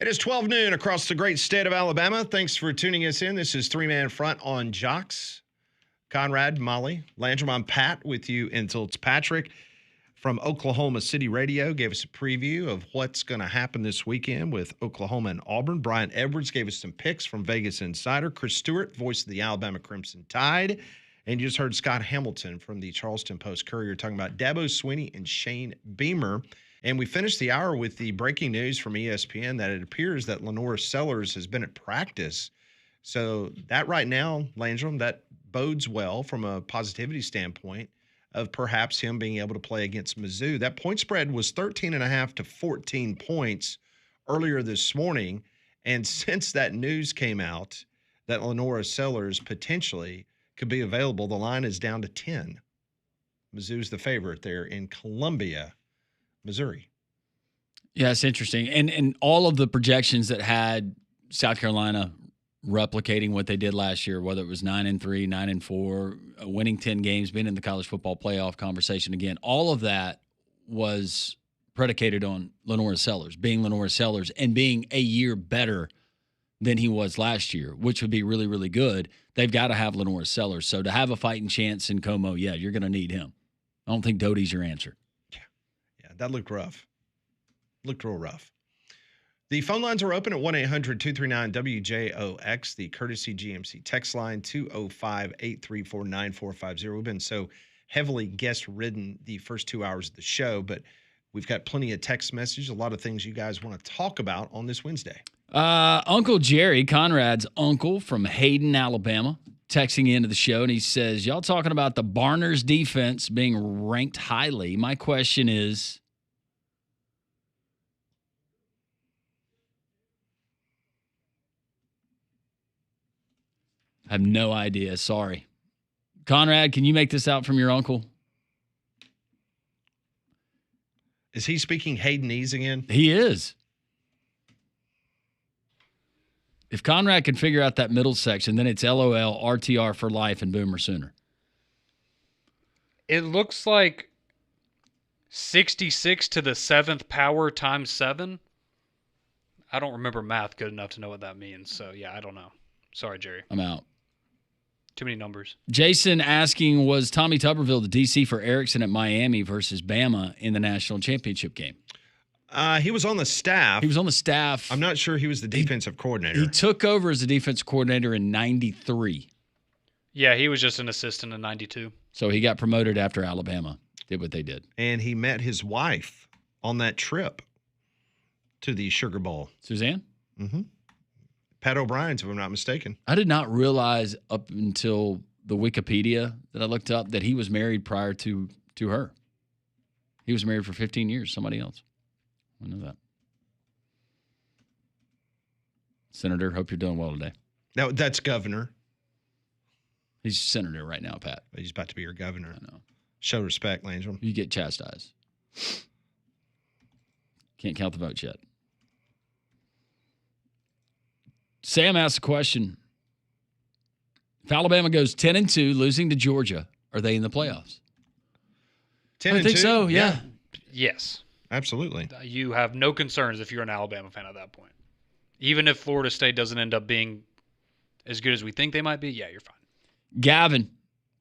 It is 12 noon across the great state of Alabama. Thanks for tuning us in. This is Three-Man Front on Jocks. Conrad, Molly, Landrum, I'm Pat with you until it's Patrick from Oklahoma City Radio. Gave us a preview of what's going to happen this weekend with Oklahoma and Auburn. Brian Edwards gave us some picks from Vegas Insider. Chris Stewart, voice of the Alabama Crimson Tide. And you just heard Scott Hamilton from the Charleston Post-Courier talking about Dabo Swinney and Shane Beamer. And we finished the hour with the breaking news from ESPN that it appears that Lenora Sellers has been at practice. So that right now, Landrum, that bodes well from a positivity standpoint of perhaps him being able to play against Mizzou. That point spread was 13.5 to 14 points earlier this morning. And since that news came out that Lenora Sellers potentially could be available, the line is down to 10. Mizzou's the favorite there in Columbia, Missouri. Yeah, it's interesting. And all of the projections that had South Carolina replicating what they did last year, whether it was 9-3, 9-4, winning 10 games, being in the college football playoff conversation again, all of that was predicated on Lenora Sellers, being Lenora Sellers and being a year better than he was last year, which would be really, really good. They've got to have Lenora Sellers. So to have a fighting chance in Como, yeah, you're going to need him. I don't think Doty's your answer. Yeah, that looked rough. Looked real rough. The phone lines are open at 1-800-239-WJOX, the courtesy GMC text line 205-834-9450. We've been so heavily guest-ridden the first 2 hours of the show, but we've got plenty of text messages, a lot of things you guys want to talk about on this Wednesday. Uncle Jerry, Conrad's uncle from Hayden, Alabama, texting into the show, and he says, y'all talking about the Barners defense being ranked highly. My question is, I have no idea. Sorry. Conrad, can you make this out from your uncle? Is he speaking Haydenese again? He is. If Conrad can figure out that middle section, then it's LOL, RTR for life, and Boomer Sooner. It looks like 66 to the 7th power times 7. I don't remember math good enough to know what that means. So, yeah, I don't know. Sorry, Jerry. I'm out. Too many numbers. Jason asking, was Tommy Tuberville the DC for Erickson at Miami versus Bama in the national championship game? He was on the staff. He was on the staff. I'm not sure he was the defensive coordinator. He took over as the defensive coordinator in 93. Yeah, he was just an assistant in 92. So he got promoted after Alabama did what they did. And he met his wife on that trip to the Sugar Bowl. Suzanne? Mm-hmm. Pat O'Brien's, if I'm not mistaken. I did not realize up until the Wikipedia that I looked up that he was married prior to her. He was married for 15 years, somebody else. I know that. Senator, hope you're doing well today. Now, that's governor. He's senator right now, Pat. He's about to be your governor. I know. Show respect, Landrum. You get chastised. Can't count the votes yet. Sam asked a question. If Alabama goes 10-2, losing to Georgia, are they in the playoffs? 10-2? I think so, yeah. Yes. Absolutely. You have no concerns if you're an Alabama fan at that point. Even if Florida State doesn't end up being as good as we think they might be, yeah, you're fine. Gavin,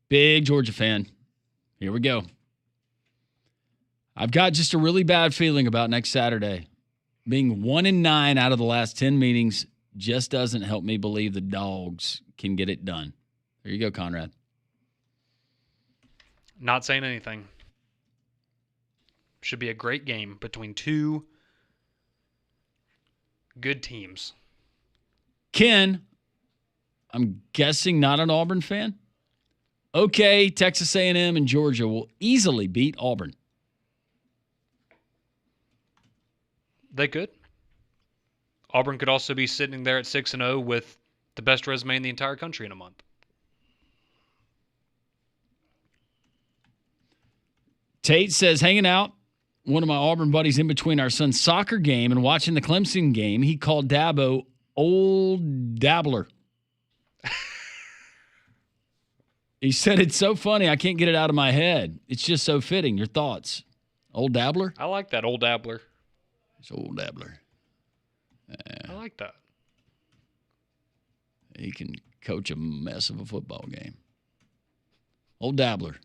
big Georgia fan. Here we go. I've got just a really bad feeling about next Saturday. Being 1-9 out of the last 10 meetings just doesn't help me believe the Dogs can get it done. There you go, Conrad. Not saying anything. Should be a great game between two good teams. Ken, I'm guessing not an Auburn fan? Okay, Texas A&M and Georgia will easily beat Auburn. They could. Auburn could also be sitting there at 6-0 with the best resume in the entire country in a month. Tate says, hanging out. One of my Auburn buddies in between our son's soccer game and watching the Clemson game, he called Dabo old dabbler. He said, it's so funny, I can't get it out of my head. It's just so fitting. Your thoughts? Old dabbler? I like that, old dabbler. It's old dabbler. I like that. He can coach a mess of a football game. Old dabbler.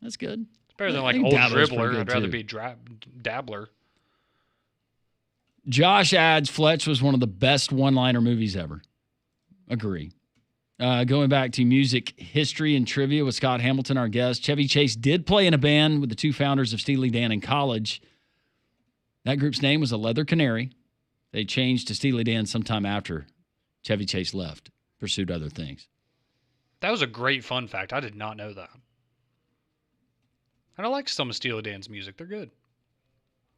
That's good. It's better than I like think old Dabbler's pretty dribbler. good, I'd rather too. be dabbler. Josh adds Fletch was one of the best one-liner movies ever. Agree. Going back to music history and trivia with Scott Hamilton, our guest, Chevy Chase did play in a band with the two founders of Steely Dan in college. That group's name was the Leather Canary. They changed to Steely Dan sometime after Chevy Chase left, pursued other things. That was a great fun fact. I did not know that. And I like some of Steely Dan's music. They're good.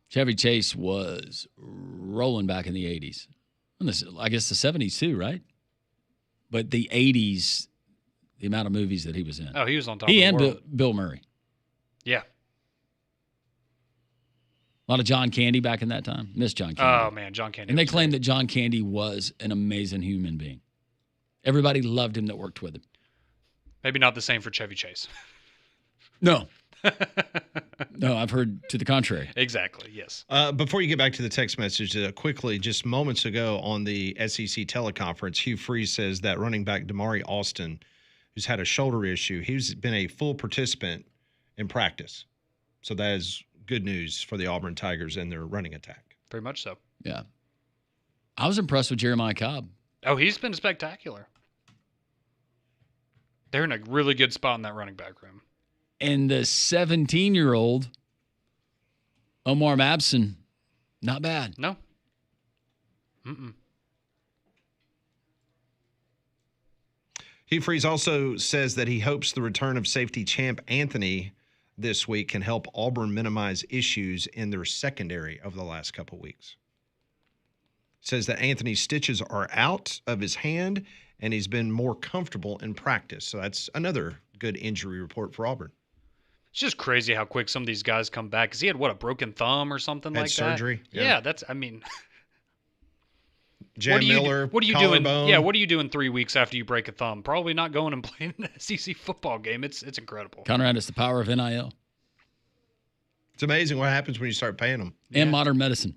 Chevy Chase was rolling back in the 80s. And I guess the 70s too, right? But the 80s, the amount of movies that he was in. Oh, he was on top He of and the world. Bill Murray. Yeah. A lot of John Candy back in that time. Miss John Candy. Oh, man. John Candy. And they was claimed great. that John Candy was an amazing human being. Everybody loved him that worked with him. Maybe not the same for Chevy Chase. No. No, I've heard to the contrary. Exactly. Yes. Before you get back to the text message, quickly, just moments ago on the SEC teleconference, Hugh Freeze says that running back Damari Alston, who's had a shoulder issue, he's been a full participant in practice. So that is good news for the Auburn Tigers and their running attack. Very much so. Yeah. I was impressed with Jeremiah Cobb. Oh, he's been spectacular. They're in a really good spot in that running back room. And the 17-year-old Omar Mabson, not bad. No. Mm-mm. Hugh Freeze also says that he hopes the return of safety champ Anthony this week can help Auburn minimize issues in their secondary over the last couple weeks. Says that Anthony's stitches are out of his hand and he's been more comfortable in practice. So that's another good injury report for Auburn. It's just crazy how quick some of these guys come back. Because he had, a broken thumb or something Had like surgery? that? Yeah. Jan Miller, what are you collarbone. doing? Yeah, what are you doing 3 weeks after you break a thumb? Probably not going and playing an SEC football game. It's incredible. Conrad, it's the power of NIL. It's amazing what happens when you start paying them. And modern medicine.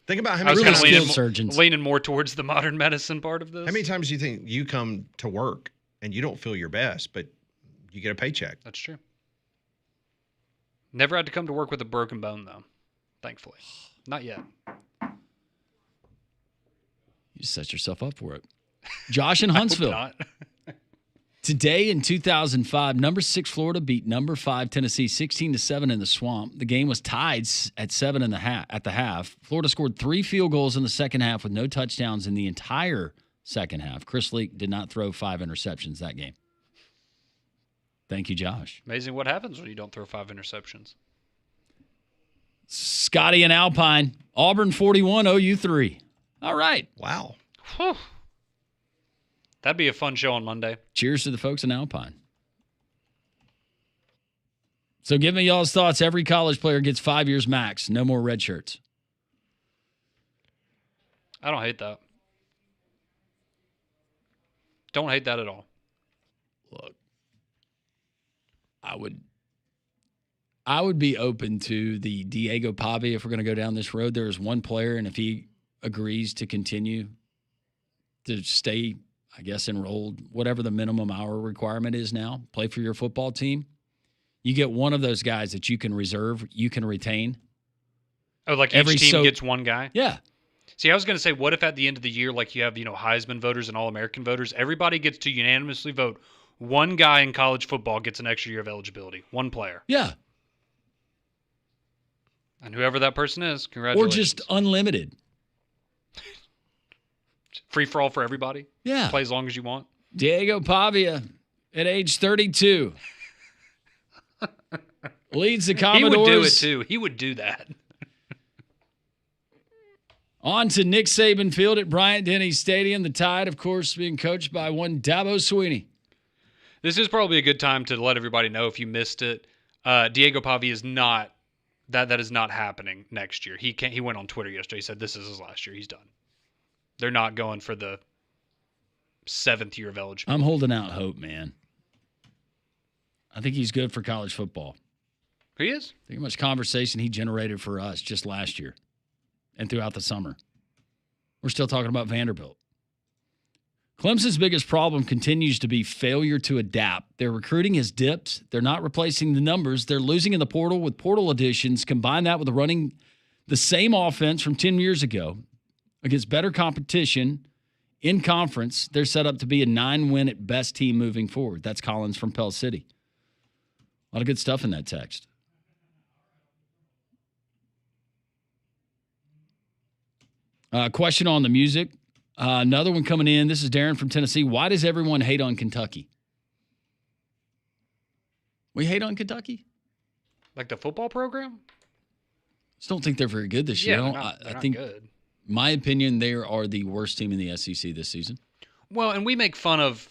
Think about how I was many kind Really of skilled surgeons. leaning more towards the modern medicine part of this. How many times do you think you come to work and you don't feel your best, but you get a paycheck? That's true. Never had to come to work with a broken bone, though. Thankfully. Not yet. You set yourself up for it. Josh in Hope Huntsville. not. Today in 2005, number 6 Florida beat number 5 Tennessee 16-7 in the Swamp. The game was tied at 7 at the half. Florida scored 3 field goals in the second half with no touchdowns in the entire second half. Chris Leak did not throw 5 interceptions that game. Thank you, Josh. Amazing what happens when you don't throw 5 interceptions. Scotty and Alpine, Auburn 41, OU 3. All right. Wow. Whew. That'd be a fun show on Monday. Cheers to the folks in Alpine. So give me y'all's thoughts. Every college player gets 5 years max. No more red shirts. I don't hate that. Don't hate that at all. Look, I would be open to the Diego Pavia if we're going to go down this road. There is one player, and if he agrees to continue to stay, I guess, enrolled, whatever the minimum hour requirement is now, play for your football team, you get one of those guys that you can reserve, you can retain. Oh, like Every each team gets one guy? Yeah. See, I was going to say, what if at the end of the year, like you have, Heisman voters and All-American voters, everybody gets to unanimously vote. One guy in college football gets an extra year of eligibility. One player. Yeah. And whoever that person is, Or congratulations. just unlimited. Free for all for everybody. Yeah. Play as long as you want. Diego Pavia at age 32 leads the Commodores. He would do it too. He would do that. On to Nick Saban Field at Bryant-Denny Stadium. The Tide, of course, being coached by one Dabo Swinney. This is probably a good time to let everybody know if you missed it. Diego Pavia is not that is not happening next year. He went on Twitter yesterday. He said this is his last year. He's done. They're not going for the 7th year of eligibility. I'm holding out hope, man. I think he's good for college football. He is. Think how much conversation he generated for us just last year. and throughout the summer. We're still talking about Vanderbilt. Clemson's biggest problem continues to be failure to adapt. Their recruiting has dipped. They're not replacing the numbers. They're losing in the portal with portal additions. Combine that with running the same offense from 10 years ago against better competition in conference. They're set up to be a 9-win at best team moving forward. That's Collins from Pell City. A lot of good stuff in that text. Question on the music. Another one coming in. This is Darren from Tennessee. Why does everyone hate on Kentucky? We hate on Kentucky? Like the football program? Just don't think they're very good this year. Yeah, I not think, good. my opinion, they are the worst team in the SEC this season. Well, and we make fun of,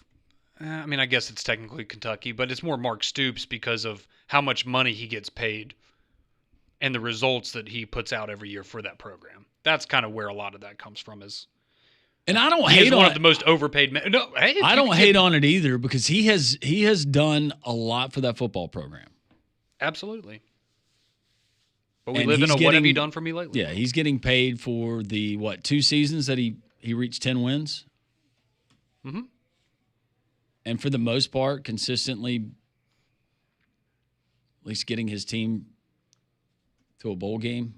I mean, I guess it's technically Kentucky, but it's more Mark Stoops because of how much money he gets paid and the results that he puts out every year for that program. That's kind of where a lot of that comes from. And I don't He hate is on one it. of the most overpaid men. No, hey, I don't hate on it either because he has done a lot for that football program. Absolutely. But we And live in he's a what have you getting- done for me lately? Yeah, he's getting paid for the 2 seasons that he reached 10 wins. Mm-hmm. And for the most part, consistently at least getting his team to a bowl game.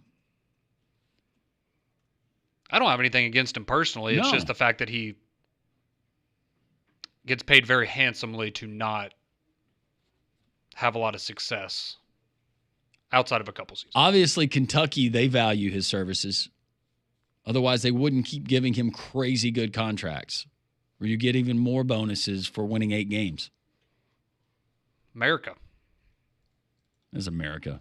I don't have anything against him personally. It's No. just the fact that he gets paid very handsomely to not have a lot of success outside of a couple seasons. Obviously, Kentucky, they value his services. Otherwise, they wouldn't keep giving him crazy good contracts where you get even more bonuses for winning 8 games. America. This is America.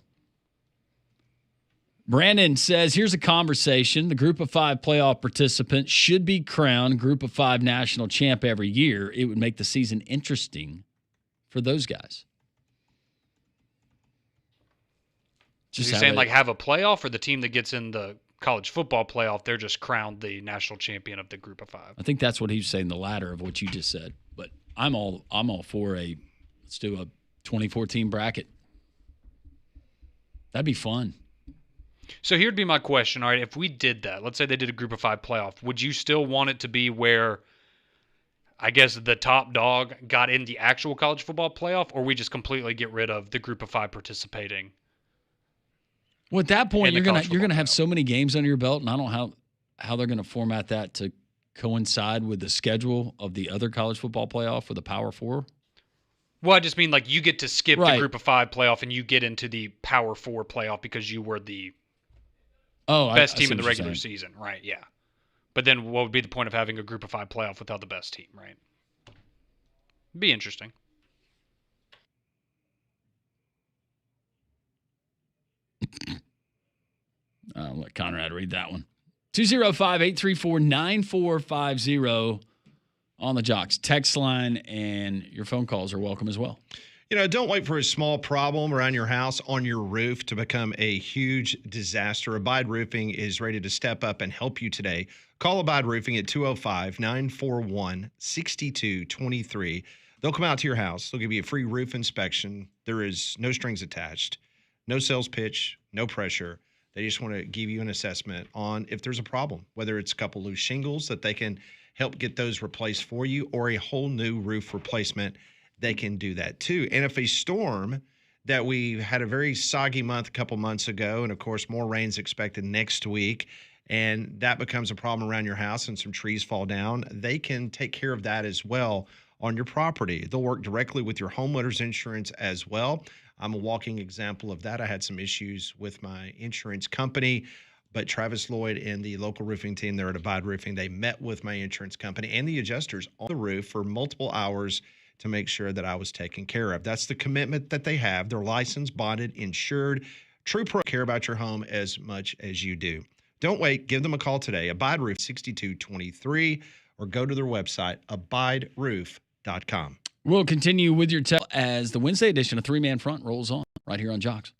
Brandon says, here's a conversation. The Group of 5 playoff participant should be crowned Group of 5 national champ every year. It would make the season interesting for those guys. You're saying like have a playoff, or the team that gets in the college football playoff, they're just crowned the national champion of the Group of 5. I think that's what he's saying, the latter of what you just said. But I'm all for let's do a 2014 bracket. That'd be fun. So here'd be my question. All right, if we did that, let's say they did a Group of 5 playoff, would you still want it to be where, I guess, the top dog got in the actual college football playoff, or we just completely get rid of the Group of 5 participating? Well, at that point, In the you're college gonna football have playoff. so many games under your belt, and I don't know how they're gonna format that to coincide with the schedule of the other college football playoff for the Power Four. Well, I just mean like you get to skip the Right. Group of 5 playoff and you get into the Power 4 playoff because you were the Oh, best I team see in the what you're regular saying. season, right? Yeah. But then what would be the point of having a Group of 5 playoff without the best team, right? Be interesting. I'll let Conrad read that one. 205-834-9450 on the Jocks text line, and your phone calls are welcome as well. You know, don't wait for a small problem around your house on your roof to become a huge disaster. Abide Roofing is ready to step up and help you today. Call Abide Roofing at 205-941-6223. They'll come out to your house. They'll give you a free roof inspection. There is no strings attached, no sales pitch, no pressure. They just want to give you an assessment on if there's a problem, whether it's a couple loose shingles that they can help get those replaced for you, or a whole new roof replacement. They can do that too. And if a storm that we had a very soggy month a couple months ago, and of course more rain's expected next week, and that becomes a problem around your house and some trees fall down, they can take care of that as well on your property. They'll work directly with your homeowner's insurance as well. I'm a walking example of that. I had some issues with my insurance company, but Travis Lloyd and the local roofing team there at Abide Roofing, they met with my insurance company and the adjusters on the roof for multiple hours to make sure that I was taken care of. That's the commitment that they have. They're licensed, bonded, insured. True Pro care about your home as much as you do. Don't wait. Give them a call today. Abide Roof 6223, or go to their website, abideroof.com. We'll continue with your tell as the Wednesday edition of Three Man Front rolls on right here on Jocks.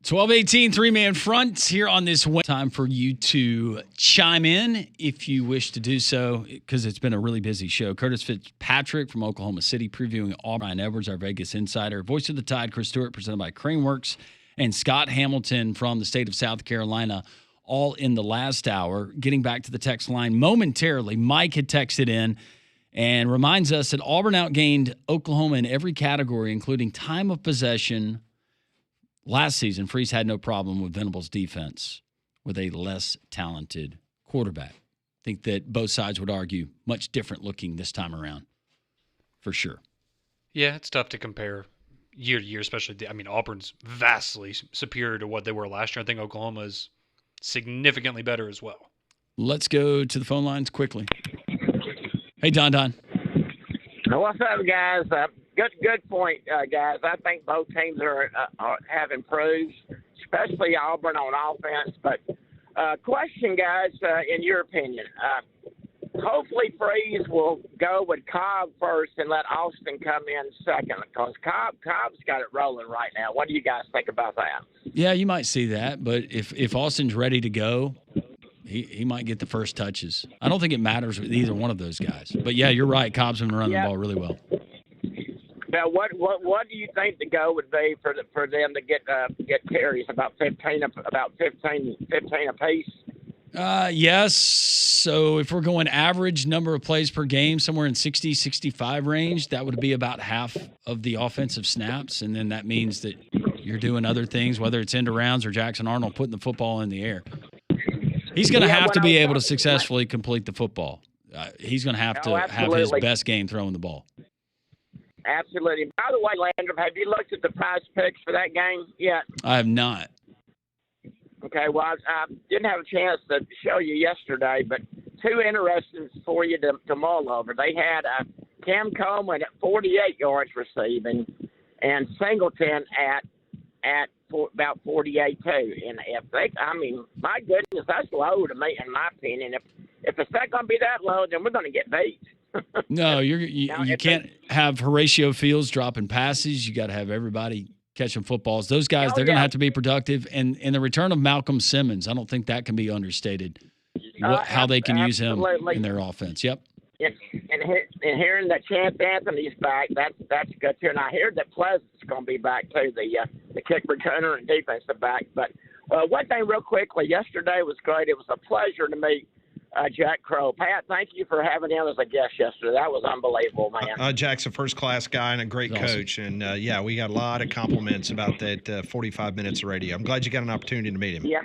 12:18, three-man front here on this Wednesday. Time for you to chime in if you wish to do so, because it's been a really busy show. Curtis Fitzpatrick from Oklahoma City previewing Auburn. Ryan Edwards, our Vegas insider. Voice of the Tide, Chris Stewart, presented by Craneworks. And Scott Hamilton from the state of South Carolina, all in the last hour. Getting back to the text line momentarily, Mike had texted in and reminds us that Auburn outgained Oklahoma in every category, including time of possession. Last season, Freeze had no problem with Venables' defense with a less talented quarterback. I think that both sides would argue much different looking this time around, for sure. Yeah, it's tough to compare year to year, especially. Auburn's vastly superior to what they were last year. I think Oklahoma is significantly better as well. Let's go to the phone lines quickly. Hey, Don. What's up, guys? Good point, guys. I think both teams have improved, especially Auburn on offense. But question, guys, in your opinion, hopefully Freeze will go with Cobb first and let Austin come in second, because Cobb's got it rolling right now. What do you guys think about that? Yeah, you might see that, but if Austin's ready to go, he might get the first touches. I don't think it matters with either one of those guys. But yeah, you're right. Cobb's going to run the ball really well. Now, what do you think the go would be for them to get carries? About 15 apiece. Yes. So if we're going average number of plays per game, somewhere in 60, 65 range, that would be about half of the offensive snaps. And then that means that you're doing other things, whether it's end arounds or Jackson Arnold putting the football in the air. He's going to have to be able to successfully complete the football. He's going to have to have his best game throwing the ball. Absolutely. By the way, Landrum, have you looked at the prize picks for that game yet? I have not. Okay, well, I didn't have a chance to show you yesterday, but two interesting for you to mull over. They had Cam Coleman at 48 yards receiving and Singleton at about 48 too. And my goodness, that's low to me, in my opinion. If it's not going to be that low, then we're going to get beat. No, you can't have Horatio Fields dropping passes. You got to have everybody catching footballs. Those guys, they're going to have to be productive. And the return of Malcolm Simmons, I don't think that can be understated. How they can use him in their offense. Yep. And hearing that Chance Anthony's back, that's good too. And I heard that Pleasant's going to be back too, the kick returner and defensive back. But one thing real quickly, yesterday was great. It was a pleasure to meet Jack Crow. Pat, thank you for having him as a guest yesterday. That was unbelievable, man. Jack's a first-class guy and a great coach. Awesome. And, we got a lot of compliments about that 45 minutes of radio. I'm glad you got an opportunity to meet him. Yeah,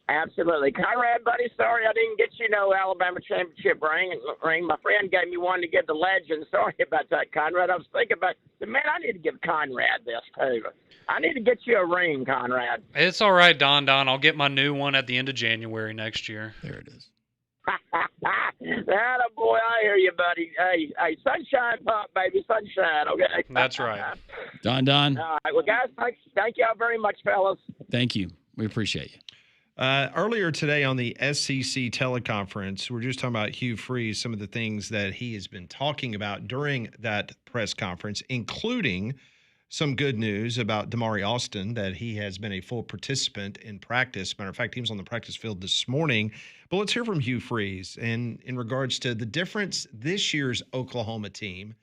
absolutely. Conrad, buddy, sorry I didn't get Alabama championship ring. My friend gave me one to give the legend. Sorry about that, Conrad. I was thinking about, man, I need to give Conrad this, too. I need to get you a ring, Conrad. It's all right, Don. I'll get my new one at the end of January next year. There it is. Atta boy, I hear you, buddy. Hey, sunshine pop, baby, sunshine. Okay, that's right. Don. All right, well, guys, thank y'all very much, fellas. Thank you. We appreciate you. Earlier today on the SEC teleconference, we're just talking about Hugh Freeze, some of the things that he has been talking about during that press conference, including some good news about Damari Austin, that he has been a full participant in practice. Matter of fact, he was on the practice field this morning. But let's hear from Hugh Freeze in regards to the difference this year's Oklahoma team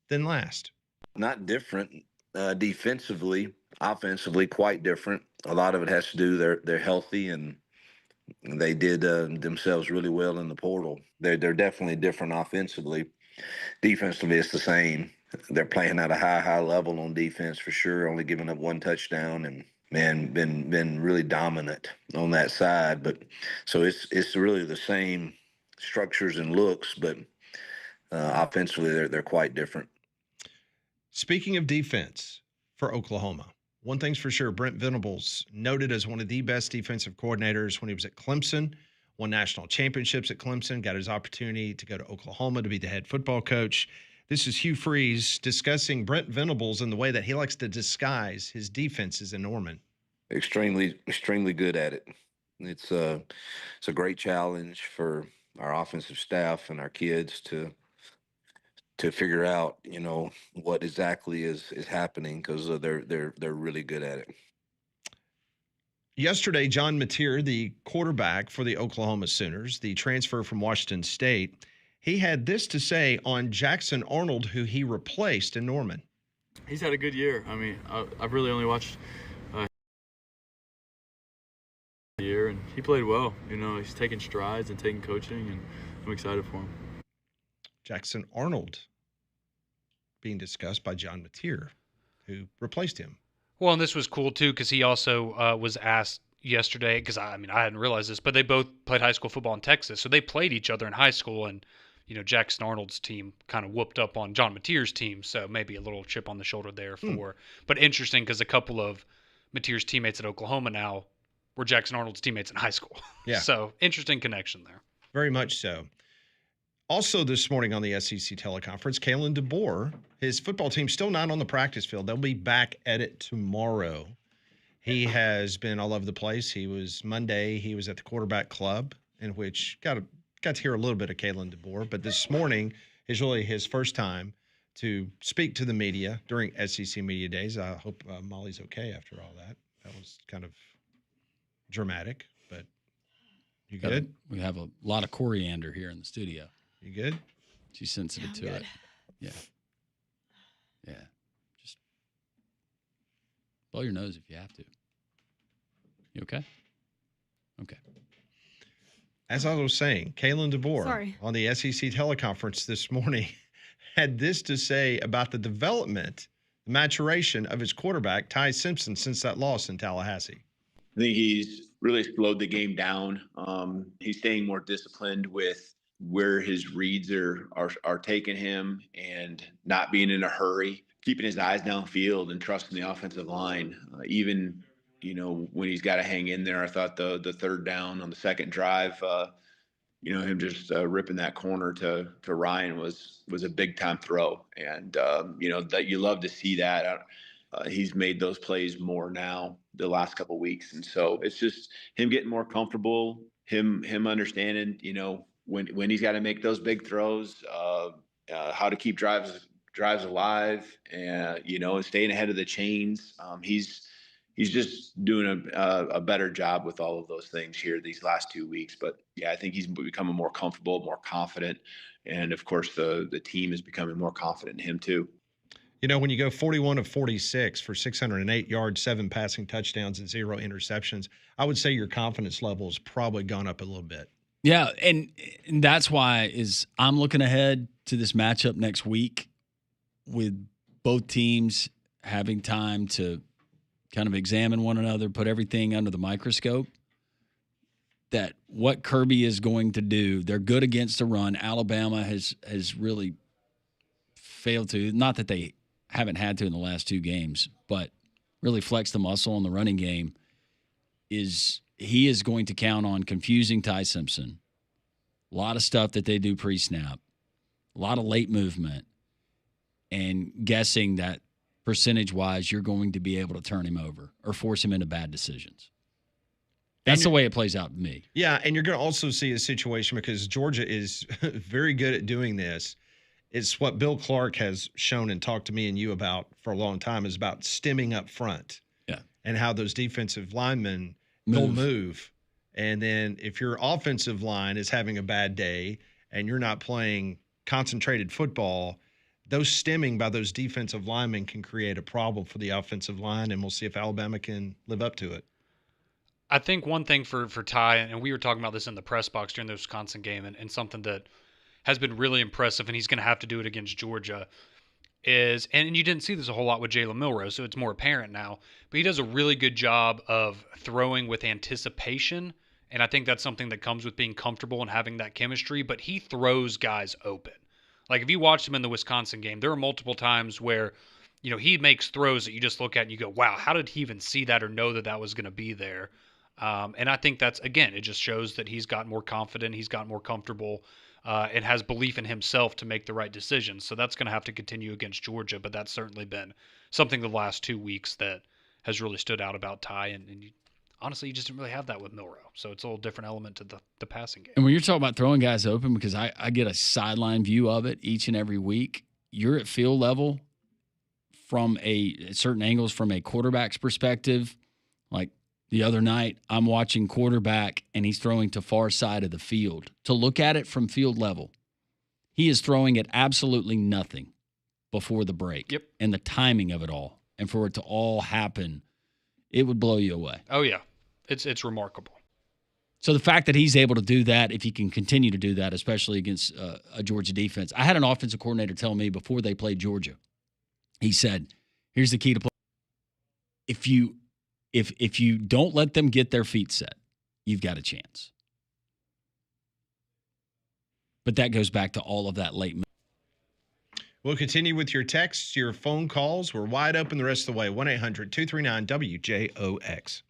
than last. Not different defensively, offensively, quite different. A lot of it has to do they're healthy and they did themselves really well in the portal. They're definitely different offensively. Defensively, it's the same. They're playing at a high level on defense for sure, only giving up one touchdown and, man, been really dominant on that side. But so it's really the same structures and looks, but offensively they're quite different. Speaking of defense for Oklahoma, one thing's for sure, Brent Venables, noted as one of the best defensive coordinators when he was at Clemson, won national championships at Clemson, got his opportunity to go to Oklahoma to be the head football coach. This is Hugh Freeze discussing Brent Venables and the way that he likes to disguise his defenses in Norman. Extremely good at it. It's a great challenge for our offensive staff and our kids to figure out, what exactly is happening, because they're really good at it. Yesterday, John Mateer, the quarterback for the Oklahoma Sooners, the transfer from Washington State, he had this to say on Jackson Arnold, who he replaced in Norman. He's had a good year. I mean, I've really only watched a year, and he played well. You know, he's taking strides and taking coaching, and I'm excited for him. Jackson Arnold being discussed by John Mateer, who replaced him. Well, and this was cool too because he also was asked yesterday, because I hadn't realized this, but they both played high school football in Texas, so they played each other in high school, and Jackson Arnold's team kind of whooped up on John Mateer's team, so maybe a little chip on the shoulder there for. But interesting because a couple of Mateer's teammates at Oklahoma now were Jackson Arnold's teammates in high school. Yeah. So interesting connection there. Very much so. Also this morning on the SEC teleconference, Kalen DeBoer, his football team still not on the practice field. They'll be back at it tomorrow. He has been all over the place. He was at the quarterback club, in which got to hear a little bit of Kalen DeBoer. But this morning is really his first time to speak to the media during SEC Media Days. I hope Molly's okay after all that. That was kind of dramatic, but you good? We have a lot of coriander here in the studio. You good? She's sensitive to it. Yeah. Yeah. Just blow your nose if you have to. You okay? Okay. As I was saying, Kalen DeBoer on the SEC teleconference this morning had this to say about the development, the maturation of his quarterback, Ty Simpson, since that loss in Tallahassee. I think he's really slowed the game down. He's staying more disciplined with where his reads are taking him and not being in a hurry, keeping his eyes downfield and trusting the offensive line. Even when he's got to hang in there, I thought the third down on the second drive, him just ripping that corner to Ryan was a big time throw. And, that you love to see that. He's made those plays more now the last couple of weeks. And so it's just him getting more comfortable, him understanding, when he's got to make those big throws, how to keep drives alive, and staying ahead of the chains. He's just doing a better job with all of those things here these last 2 weeks. But yeah, I think he's becoming more comfortable, more confident, and of course the team is becoming more confident in him too. When you go 41 of 46 for 608 yards, 7 passing touchdowns, and 0 interceptions, I would say your confidence level has probably gone up a little bit. Yeah, and that's why I'm looking ahead to this matchup next week with both teams having time to kind of examine one another, put everything under the microscope, that what Kirby is going to do. They're good against the run. Alabama has really failed to, not that they haven't had to in the last 2 games, but really flex the muscle on the running game. He is going to count on confusing Ty Simpson. A lot of stuff that they do pre-snap, a lot of late movement, and guessing that percentage-wise you're going to be able to turn him over or force him into bad decisions. That's the way it plays out to me. Yeah, and you're going to also see a situation, because Georgia is very good at doing this. It's what Bill Clark has shown and talked to me and you about for a long time, is about stemming up front. Yeah. And how those defensive linemen will move. And then if your offensive line is having a bad day and you're not playing concentrated football, those stemming by those defensive linemen can create a problem for the offensive line, and we'll see if Alabama can live up to it. I think one thing for Ty, and we were talking about this in the press box during the Wisconsin game, and something that has been really impressive, and he's going to have to do it against Georgia, is, and you didn't see this a whole lot with Jalen Milroe, so it's more apparent now, but he does a really good job of throwing with anticipation, and I think that's something that comes with being comfortable and having that chemistry, but he throws guys open. Like, if you watched him in the Wisconsin game, there are multiple times where, he makes throws that you just look at and you go, wow, how did he even see that or know that that was going to be there? And I think that's, again, it just shows that he's gotten more confident, he's gotten more comfortable, and has belief in himself to make the right decisions. So that's going to have to continue against Georgia, but that's certainly been something the last 2 weeks that has really stood out about Ty. And honestly, you just didn't really have that with Milroe. So it's a little different element to the passing game. And when you're talking about throwing guys open, because I get a sideline view of it each and every week, you're at field level from certain angles from a quarterback's perspective. Like, the other night, I'm watching quarterback, and he's throwing to far side of the field. To look at it from field level, he is throwing at absolutely nothing before the break. Yep. And the timing of it all. And for it to all happen, it would blow you away. Oh, yeah. It's remarkable. So the fact that he's able to do that, if he can continue to do that, especially against a Georgia defense. I had an offensive coordinator tell me before they played Georgia, he said, here's the key to play. If you don't let them get their feet set, you've got a chance. But that goes back to all of that late. We'll continue with your texts, your phone calls. We're wide open the rest of the way. 1-800-239-WJOX.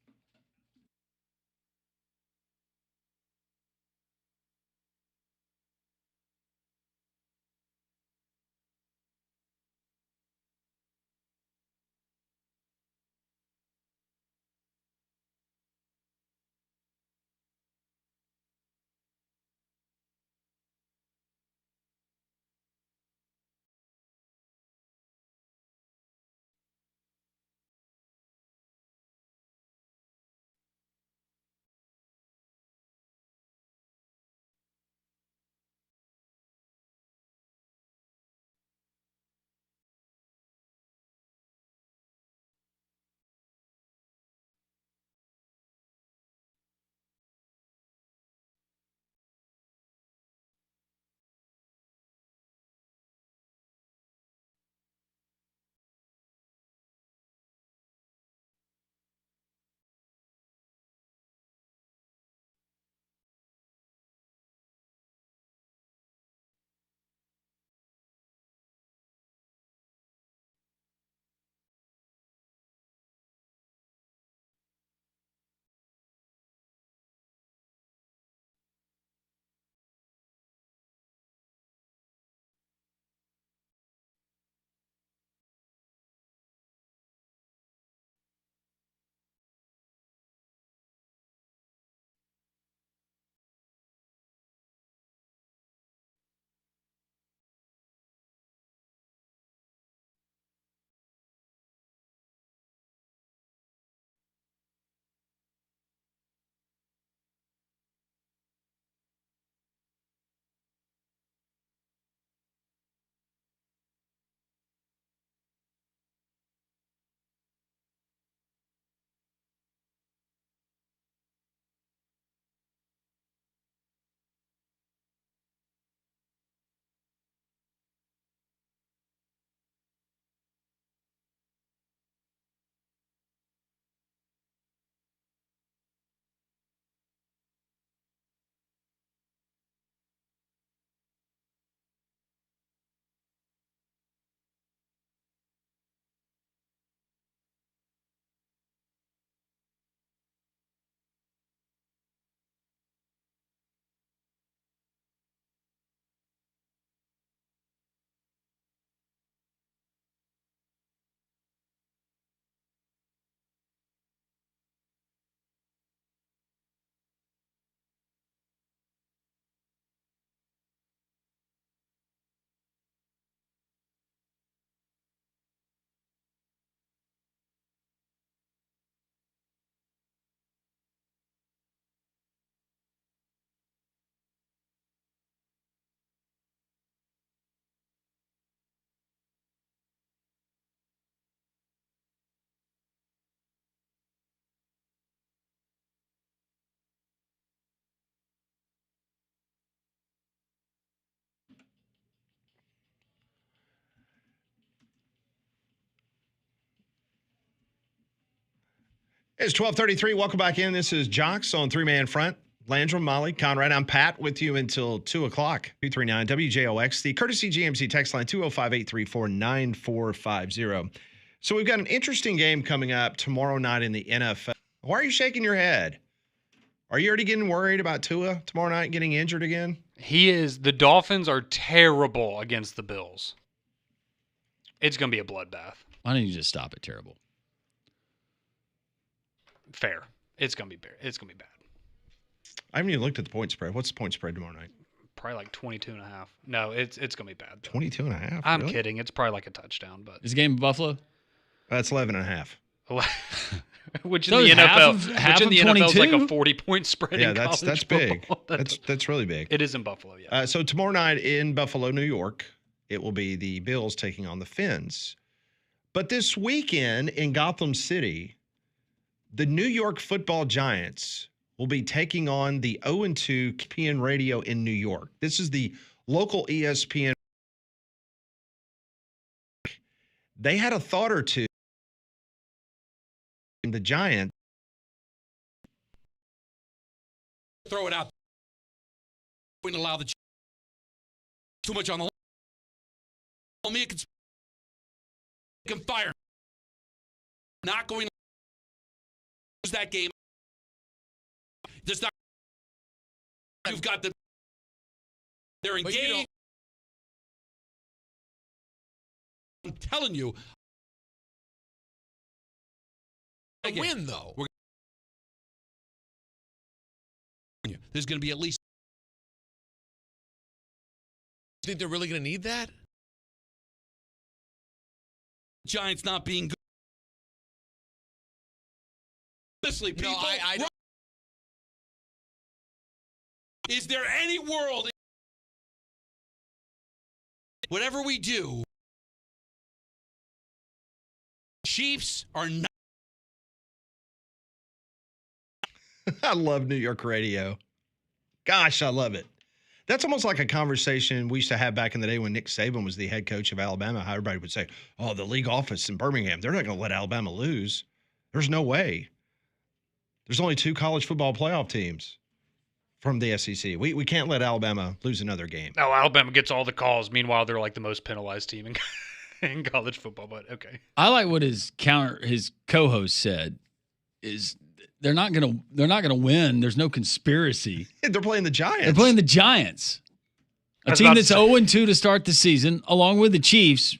It's 12:33. Welcome back in. This is Jocks on Three Man Front. Landrum, Molly, Conrad. I'm Pat with you until 2 o'clock. 239 WJOX. The courtesy GMC text line 205-834-9450. So we've got an interesting game coming up tomorrow night in the NFL. Why are you shaking your head? Are you already getting worried about Tua tomorrow night getting injured again? He is. The Dolphins are terrible against the Bills. It's going to be a bloodbath. Why don't you just stop it? Terrible. Fair. It's going to be bad. I haven't even looked at the point spread. What's the point spread tomorrow night? Probably like 22.5. No, it's going to be bad. 22.5? I'm really? kidding. It's probably like a touchdown, but Is the game in Buffalo? That's 11.5. which in So the is half NFL, of- half which in of the NFL is like 22? a 40-point spread. Yeah, in that's college big. football. That's really big. It is in Buffalo. Yeah. So tomorrow night in Buffalo, New York, it will be the Bills taking on the Fins. But this weekend in Gotham City, the New York Football Giants will be taking on the 0-2 ESPN Radio in New York. This is the local ESPN. They had a thought or two in the Giants. Throw it out. Wouldn't allow the too much on the line. Tell me it can fire. Not going to lose that game. There's not. You've got the. They're engaged. I'm telling you. A win though. There's going to be at least. You think they're really going to need that? Giants not being good. Honestly, people. No, I don't. Is there any world, whatever we do, Chiefs are not. I love New York radio. Gosh, I love it. That's almost like a conversation we used to have back in the day when Nick Saban was the head coach of Alabama. How everybody would say, oh, the league office in Birmingham, they're not going to let Alabama lose. There's no way. There's only 2 college football playoff teams from the SEC. We can't let Alabama lose another game. No, Alabama gets all the calls. Meanwhile, they're like the most penalized team in college football. But okay. I like what his co-host said is they're not gonna win. There's no conspiracy. They're playing the Giants. They're playing the Giants, a I was team about to that's say- 0-2 to start the season, along with the Chiefs.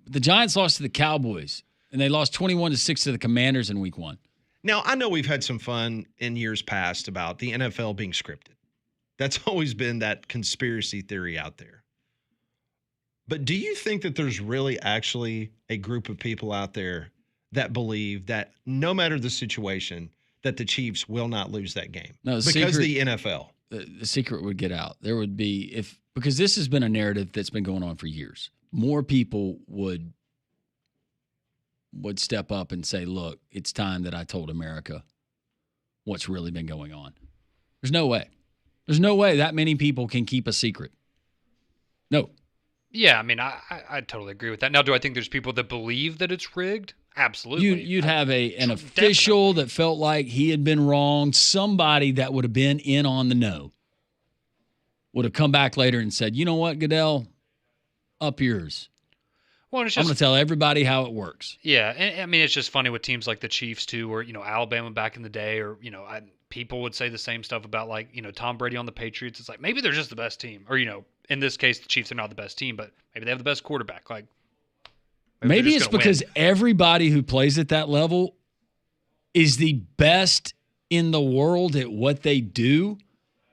The Giants lost to the Cowboys, and they lost 21-6 to the Commanders in Week 1. Now, I know we've had some fun in years past about the NFL being scripted. That's always been that conspiracy theory out there. But do you think that there's really actually a group of people out there that believe that no matter the situation, that the Chiefs will not lose that game? No, because the NFL. The secret would get out. There would be because this has been a narrative that's been going on for years. More people would step up and say, look, it's time that I told America what's really been going on. There's no way. There's no way that many people can keep a secret. No. Yeah, I mean, I totally agree with that. Now, do I think there's people that believe that it's rigged? Absolutely. You'd have an official that felt like he had been wrong, somebody that would have been in on the know, would have come back later and said, you know what, Goodell, up yours. Well, it's I'm just, going to tell everybody how it works. yeah, and I mean, it's just funny with teams like the Chiefs too, or Alabama back in the day, or people would say the same stuff about like Tom Brady on the Patriots. It's like maybe they're just the best team, or in this case, the Chiefs are not the best team, but maybe they have the best quarterback. Like maybe it's because everybody who plays at that level is the best in the world at what they do,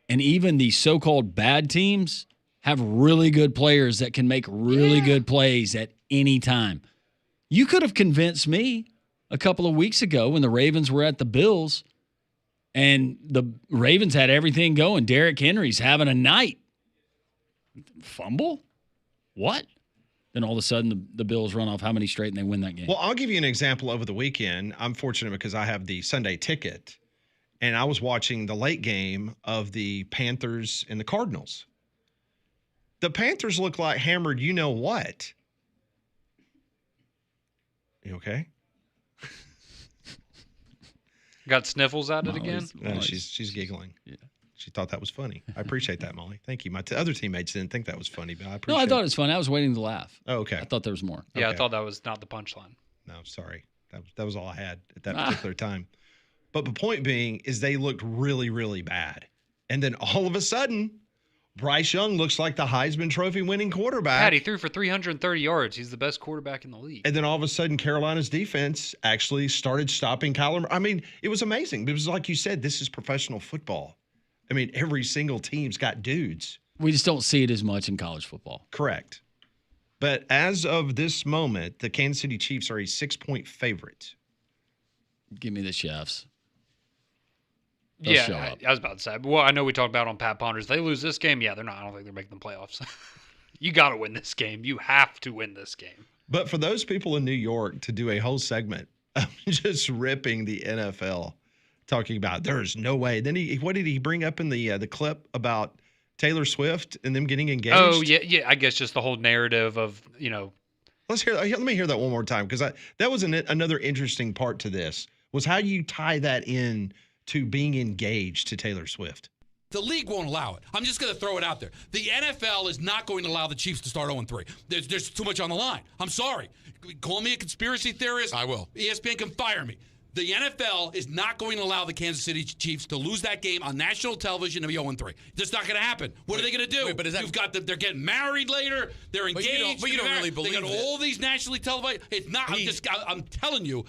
and even the so-called bad teams have really good players that can make really good plays at any time. You could have convinced me a couple of weeks ago when the Ravens were at the Bills and the Ravens had everything going. Derrick Henry's having a night. Fumble? What? Then all of a sudden the Bills run off how many straight and they win that game. Well, I'll give you an example over the weekend. I'm fortunate because I have the Sunday ticket, and I was watching the late game of the Panthers and the Cardinals. The Panthers look like hammered you know what. You okay? Got sniffles at it Molly's- again. No, Molly's- she's giggling. Yeah. She thought that was funny. I appreciate that, Molly. Thank you. My other teammates didn't think that was funny, but I No, appreciate I thought it was fun. I was waiting to laugh. Oh, okay. I thought there was more. Yeah, I Okay. thought that was not the punchline. No, sorry. That was all I had at that particular time. But the point being is they looked really, really bad. And then all of a sudden, Bryce Young looks like the Heisman Trophy winning quarterback. Pat, he threw for 330 yards. He's the best quarterback in the league. And then all of a sudden, Carolina's defense actually started stopping Kyler. I mean, it was amazing. It was like you said, this is professional football. I mean, every single team's got dudes. We just don't see it as much in college football. Correct. But as of this moment, the Kansas City Chiefs are a 6-point favorite Give me the Chefs. They'll show up. I was about to say. Well, I know we talked about on Pat Ponders. They lose this game. Yeah, they're not. I don't think they're making the playoffs. You got to win this game. You have to win this game. But for those people in New York to do a whole segment of just ripping the NFL, talking about there's no way. Then what did he bring up in the clip about Taylor Swift and them getting engaged? Oh yeah. I guess just the whole narrative of Let me hear that one more time, because that was another interesting part to this, was how you tie that in to being engaged to Taylor Swift. The league won't allow it. I'm just going to throw it out there. The NFL is not going to allow the Chiefs to start 0-3. There's too much on the line. I'm sorry. Call me a conspiracy theorist. I will. ESPN can fire me. The NFL is not going to allow the Kansas City Chiefs to lose that game on national television to be 0-3. That's not going to happen. What are they going to do? But You've got they're getting married later. They're engaged. But you don't really believe they got all these nationally televised. It's not. I'm telling you.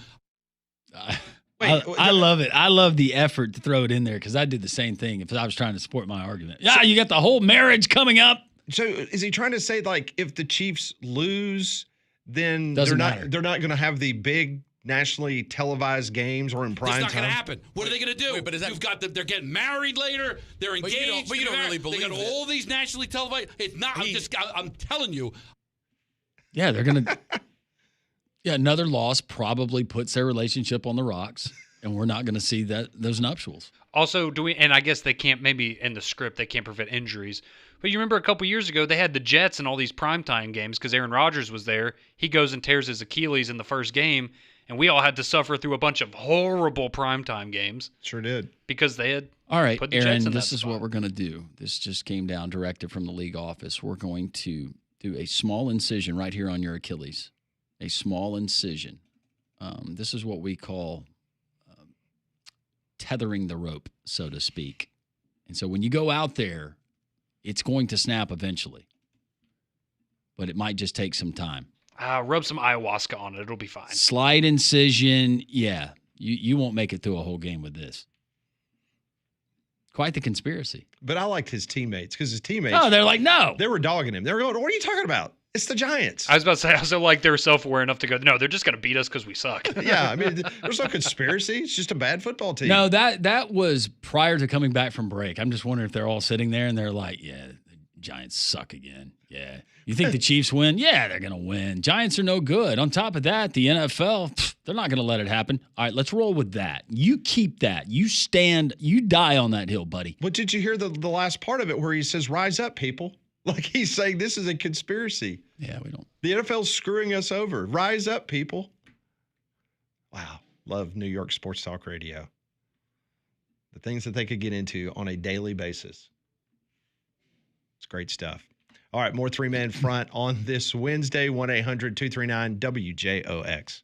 I love it. I love the effort to throw it in there, because I did the same thing if I was trying to support my argument. Yeah, you got the whole marriage coming up. So is he trying to say, like, if the Chiefs lose, then Doesn't they're matter. not going to have the big nationally televised games or in prime time? It's not going to happen. What are they going to do? But You've got they're getting married later. They're engaged. But you don't really believe they got all these nationally televised. It's not. I'm telling you. Yeah, they're going to. Yeah, another loss probably puts their relationship on the rocks, and we're not going to see those nuptials. Also, and I guess they can't, maybe in the script, they can't prevent injuries. But you remember a couple years ago, they had the Jets in all these primetime games because Aaron Rodgers was there. He goes and tears his Achilles in the first game, and we all had to suffer through a bunch of horrible primetime games. Sure did. Because they had All right, put the Aaron, Jets in this that is spot. what we're going to do. This just came down directive from the league office. We're going to do a small incision right here on your Achilles. A small incision. This is what we call tethering the rope, so to speak. And so when you go out there, it's going to snap eventually. But it might just take some time. Rub some ayahuasca on it. It'll be fine. Slight incision, yeah. You won't make it through a whole game with this. Quite the conspiracy. But I liked his teammates, because his teammates, Oh, they're like, no. they were dogging him. They were going, "What are you talking about? It's the Giants." I was about to say, I also like they were self-aware enough to go, no, they're just going to beat us because we suck. Yeah, I mean, there's no conspiracy. It's just a bad football team. No, that was prior to coming back from break. I'm just wondering if they're all sitting there and they're like, yeah, the Giants suck again. Yeah. You think the Chiefs win? Yeah, they're going to win. Giants are no good. On top of that, the NFL, they're not going to let it happen. All right, let's roll with that. You keep that. You die on that hill, buddy. But did you hear the last part of it where he says, "Rise up, people"? Like, he's saying this is a conspiracy. Yeah, we don't. The NFL's screwing us over. Rise up, people. Wow. Love New York Sports Talk Radio. The things that they could get into on a daily basis. It's great stuff. All right, more three-man front on this Wednesday, 1-800-239-WJOX.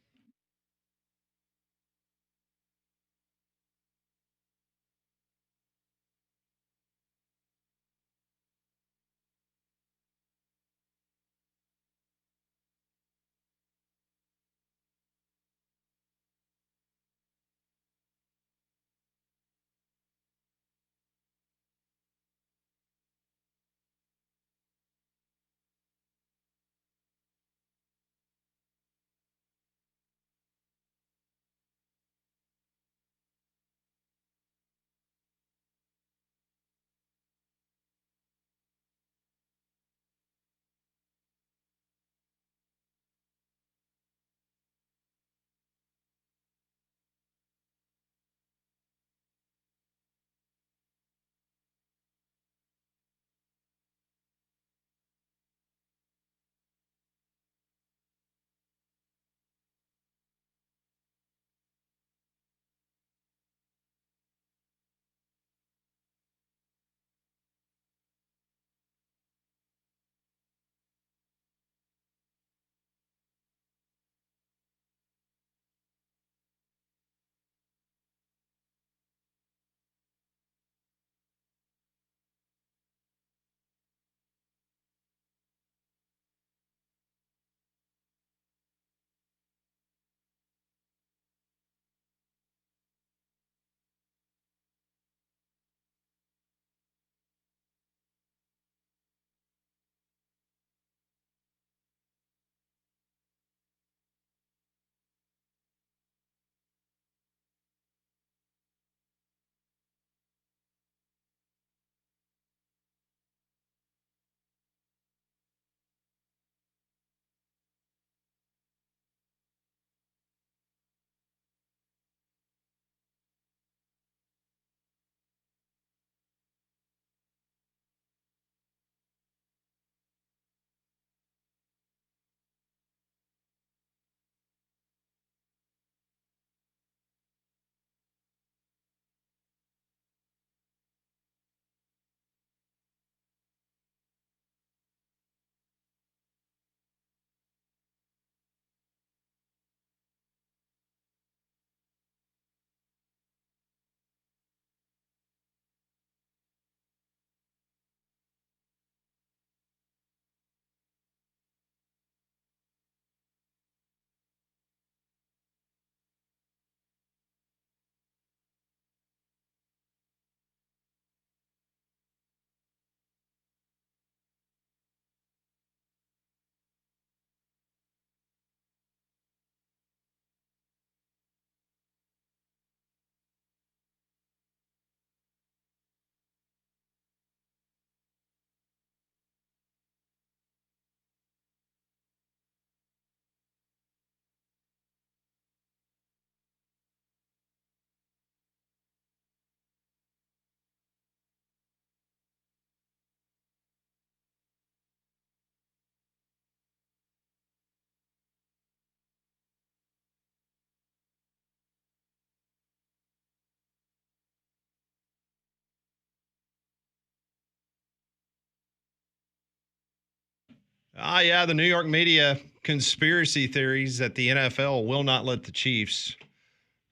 Yeah, the New York media conspiracy theories that the NFL will not let the Chiefs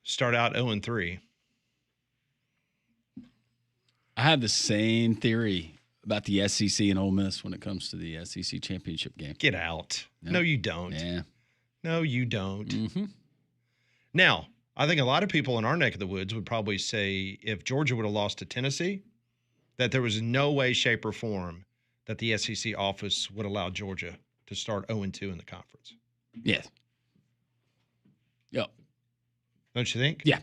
start out 0-3. I have the same theory about the SEC and Ole Miss when it comes to the SEC championship game. Get out. Yeah. No, you don't. Yeah. No, you don't. Mm-hmm. Now, I think a lot of people in our neck of the woods would probably say if Georgia would have lost to Tennessee, that there was no way, shape, or form that the SEC office would allow Georgia to start 0-2 in the conference. Yes. Yep. Don't you think? Yeah.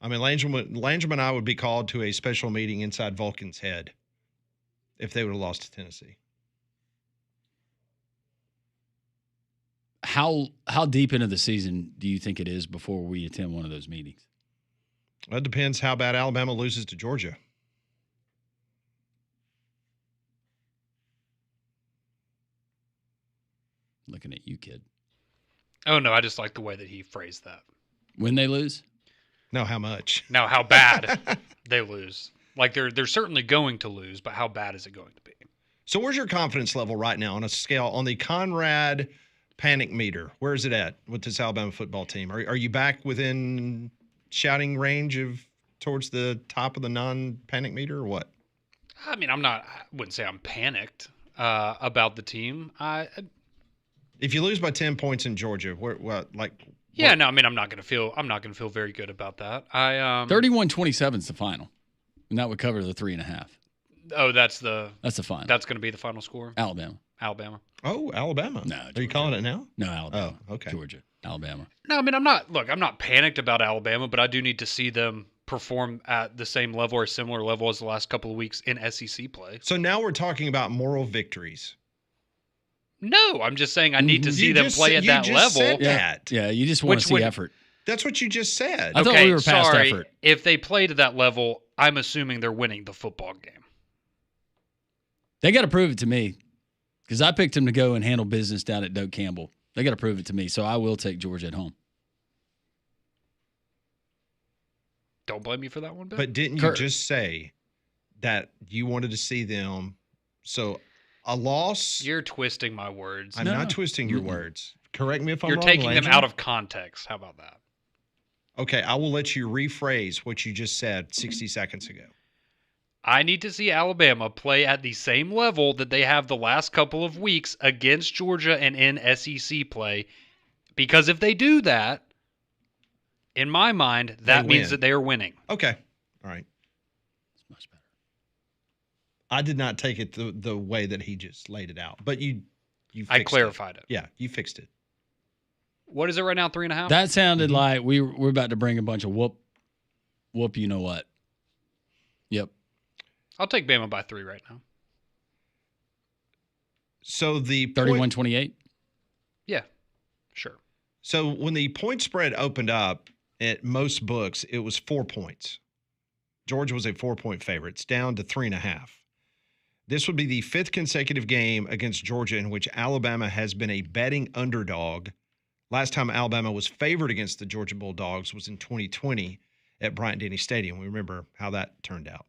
I mean, Landrum and I would be called to a special meeting inside Vulcan's head if they would have lost to Tennessee. How deep into the season do you think it is before we attend one of those meetings? That depends how bad Alabama loses to Georgia. Looking at you, kid. Oh, no, I just like the way that he phrased that. When they lose? No, how much? Now, how bad they lose. Like, they're certainly going to lose, but how bad is it going to be? So where's your confidence level right now on a scale, on the Conrad panic meter? Where is it at with this Alabama football team? Are you back within shouting range of towards the top of the non-panic meter or what? I mean, I wouldn't say I'm panicked about the team. If you lose by 10 points in Georgia, Yeah, no, I mean, I'm not going to feel very good about that. 31-27 is the final. And that would cover the 3.5. Oh, that's the final. That's going to be the final score? Alabama. Oh, Alabama. No, Georgia. Are you calling it now? No, Alabama. Oh, okay. Georgia. Alabama. No, I mean, I'm not panicked about Alabama, but I do need to see them perform at the same level or similar level as the last couple of weeks in SEC play. So now we're talking about moral victories. No, I'm just saying I need to see them play at that level. Said that. Yeah, you just want to see effort. That's what you just said. I thought we were past sorry. effort. If they play to that level, I'm assuming they're winning the football game. They got to prove it to me because I picked them to go and handle business down at Doak Campbell. They got to prove it to me, so I will take Georgia at home. Don't blame me for that one, Ben. But didn't you just say that you wanted to see them? So a loss. You're twisting my words. I'm not twisting your words. Correct me if I'm You're wrong. You're taking them Landry. out of context. How about that? Okay, I will let you rephrase what you just said 60 seconds ago. I need to see Alabama play at the same level that they have the last couple of weeks against Georgia and in SEC play. Because if they do that, in my mind, that means that they are winning. Okay. All right. It's much better. I did not take it the way that he just laid it out, but you fixed I clarified it. Yeah, you fixed it. What is it right now, 3.5? That sounded like we're about to bring a bunch of whoop you know what. Yep. I'll take Bama by 3 right now. So the 31-28? Yeah, sure. So when the point spread opened up at most books, it was 4 points. Georgia was a 4-point favorite. It's down to 3.5. This would be the 5th consecutive game against Georgia in which Alabama has been a betting underdog. Last time Alabama was favored against the Georgia Bulldogs was in 2020 at Bryant-Denny Stadium. We remember how that turned out.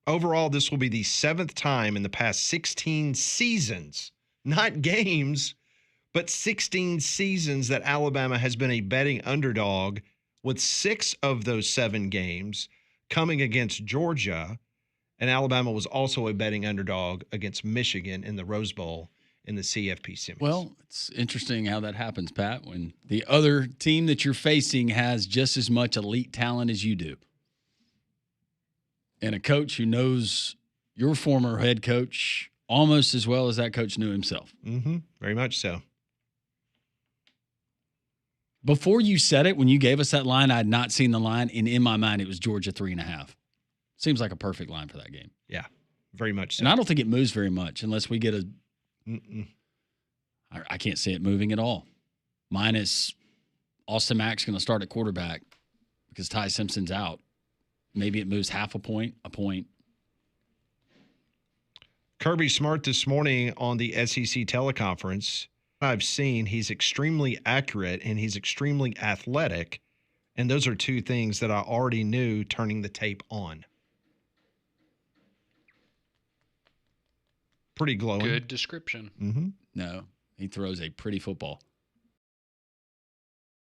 Overall, this will be the 7th time in the past 16 seasons, not games, but 16 seasons that Alabama has been a betting underdog, with 6 of those 7 games coming against Georgia. And Alabama was also a betting underdog against Michigan in the Rose Bowl in the CFP semis. Well, it's interesting how that happens, Pat, when the other team that you're facing has just as much elite talent as you do. And a coach who knows your former head coach almost as well as that coach knew himself. Mm-hmm. Very much so. Before you said it, when you gave us that line, I had not seen the line, and in my mind, it was Georgia 3.5. Seems like a perfect line for that game. Yeah, very much so. And I don't think it moves very much unless we get a Mm-mm. I can't see it moving at all. Minus Austin Mack's going to start at quarterback because Ty Simpson's out. Maybe it moves half a point. Kirby Smart this morning on the SEC teleconference. I've seen he's extremely accurate and he's extremely athletic. And those are 2 things that I already knew turning the tape on. Pretty glowing. Good description. Mm-hmm. No, he throws a pretty football.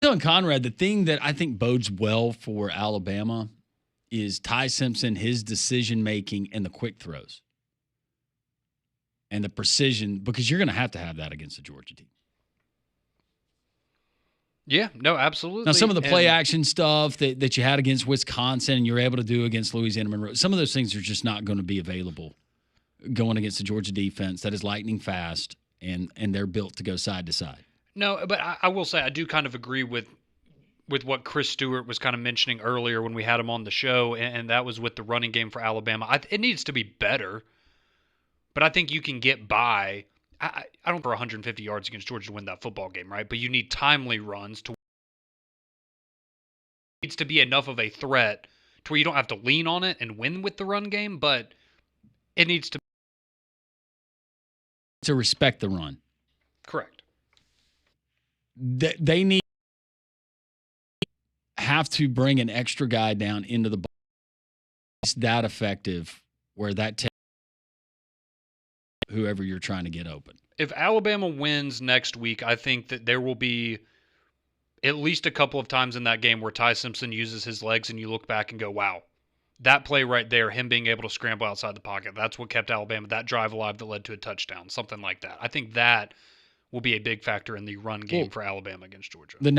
Telling Conrad, the thing that I think bodes well for Alabama is Ty Simpson, his decision making, and the quick throws and the precision, because you're going to have that against the Georgia team. Yeah, no, absolutely. Now, some of the play action stuff that you had against Wisconsin and you're able to do against Louisiana Monroe, some of those things are just not going to be available going against the Georgia defense that is lightning fast and they're built to go side to side. No, but I will say I do kind of agree with what Chris Stewart was kind of mentioning earlier when we had him on the show, and that was with the running game for Alabama. It needs to be better, but I think you can get by. I don't for 150 yards against Georgia to win that football game, right? But you need timely runs to. It needs to be enough of a threat to where you don't have to lean on it and win with the run game, but it needs to respect the run. Correct. They need have to bring an extra guy down into the ball. It's that effective where that takes whoever you're trying to get open. If Alabama wins next week, I think that there will be at least a couple of times in that game where Ty Simpson uses his legs and you look back and go, wow, that play right there, him being able to scramble outside the pocket, that's what kept Alabama, that drive alive that led to a touchdown, something like that. I think that will be a big factor in the run game for Alabama against Georgia. The